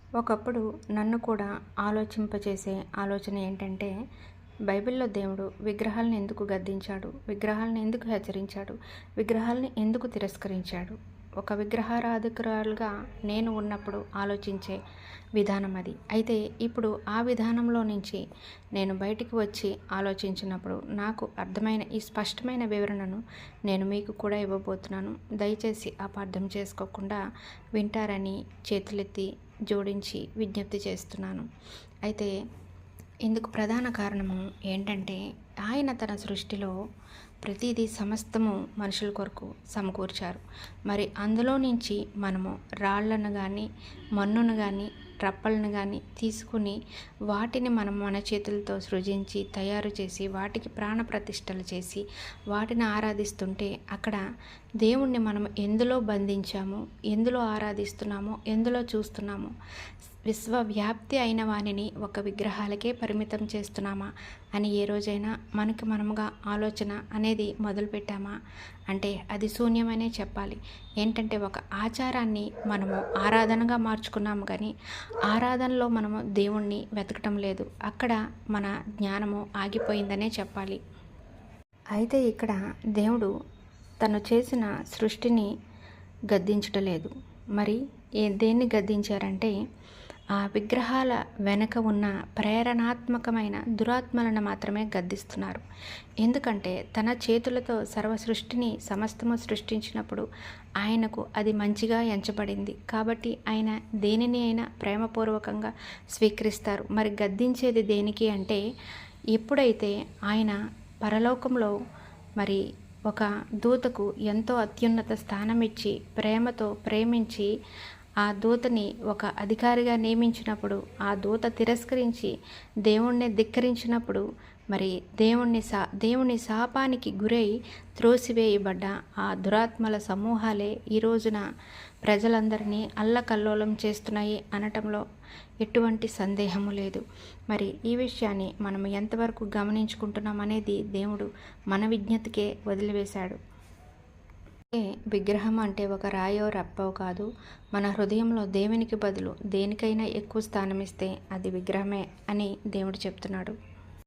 ఒకప్పుడు నన్ను కూడా ఆలోచింపచేసే ఆలోచన ఏంటంటే, బైబిల్‌లో దేవుడు విగ్రహాలను ఎందుకు గద్దించాడు? విగ్రహాలను ఎందుకు హెచ్చరించాడు? విగ్రహాలను ఎందుకు తిరస్కరించాడు? ఒక విగ్రహారాధకురాలుగా నేను ఉన్నప్పుడు ఆలోచించే విధానం అది. అయితే ఇప్పుడు ఆ విధానంలో నుంచి నేను బయటికి వచ్చి ఆలోచించినప్పుడు నాకు అర్థమైన ఈ స్పష్టమైన వివరణను నేను మీకు కూడా ఇవ్వబోతున్నాను. దయచేసి అపార్థం చేసుకోకుండా వింటారని చేతులెత్తి జోడించి విజ్ఞప్తి చేస్తున్నాను. అయితే ఇందుకు ప్రధాన కారణము ఏంటంటే, ఆయన తన సృష్టిలో ప్రతిదీ సమస్తము మనుషుల కొరకు సమకూర్చారు. మరి అందులో నుంచి మనము రాళ్లను కానీ, మన్నును కానీ, రప్పలను కానీ తీసుకుని వాటిని మనం మన చేతులతో సృజించి తయారు చేసి వాటికి ప్రాణప్రతిష్టలు చేసి వాటిని ఆరాధిస్తుంటే, అక్కడ దేవుణ్ణి మనం ఎందులో బంధించాము, ఎందులో ఆరాధిస్తున్నామో, ఎందులో చూస్తున్నామో, విశ్వవ్యాప్తి అయిన వానిని ఒక విగ్రహాలకే పరిమితం చేస్తున్నామా అని ఏ రోజైనా మనకి మనముగా ఆలోచన అనేది మొదలుపెట్టామా అంటే అది శూన్యమనే చెప్పాలి. ఏంటంటే ఒక ఆచారాన్ని మనము ఆరాధనగా మార్చుకున్నాము, కానీ ఆరాధనలో మనము దేవుణ్ణి వెతకటం లేదు. అక్కడ మన జ్ఞానము ఆగిపోయిందనే చెప్పాలి. అయితే ఇక్కడ దేవుడు తను చేసిన సృష్టిని గద్దించటలేదు. మరి దేన్ని గద్దించారంటే, ఆ విగ్రహాల వెనక ఉన్న ప్రేరణాత్మకమైన దురాత్మలను మాత్రమే గద్దిస్తున్నారు. ఎందుకంటే తన చేతులతో సర్వ సృష్టిని సమస్తము సృష్టించినప్పుడు ఆయనకు అది మంచిగా ఎంచబడింది. కాబట్టి ఆయన దేనిని అయినా ప్రేమపూర్వకంగా స్వీకరిస్తారు. మరి గద్దించేది దేనికి అంటే, ఎప్పుడైతే ఆయన పరలోకంలో మరి ఒక దూతకు ఎంతో అత్యున్నత స్థానం ఇచ్చి ప్రేమతో ప్రేమించి ఆ దూతని ఒక అధికారిగా నియమించినప్పుడు ఆ దూత తిరస్కరించి దేవుణ్ణి ధిక్కరించినప్పుడు మరి దేవుని శాపానికి గురై త్రోసివేయబడ్డ ఆ దురాత్మల సమూహాలే ఈ రోజున ప్రజలందరినీ అల్లకల్లోలం చేస్తున్నాయి అనటంలో ఎటువంటి సందేహము లేదు. మరి ఈ విషయాన్ని మనం ఎంతవరకు గమనించుకుంటున్నాం అనేది దేవుడు మన విజ్ఞతకే వదిలివేశాడు. విగ్రహం అంటే ఒక రాయో రప్పో కాదు. మన హృదయంలో దేవునికి బదులు దేనికైనా ఎక్కువ స్థానం ఇస్తే అది విగ్రహమే అని దేవుడు చెప్తున్నాడు.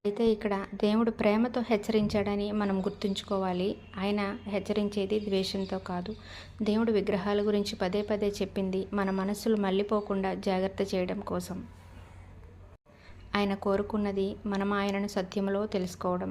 అయితే ఇక్కడ దేవుడు ప్రేమతో హెచ్చరించాడని మనం గుర్తుంచుకోవాలి. ఆయన హెచ్చరించేది ద్వేషంతో కాదు. దేవుడు విగ్రహాల గురించి పదే పదే చెప్పింది మన మనస్సులు మళ్ళీపోకుండా జాగ్రత్త చేయడం కోసం. ఆయన కోరుకున్నది మనం ఆయనను సత్యములో తెలుసుకోవడం.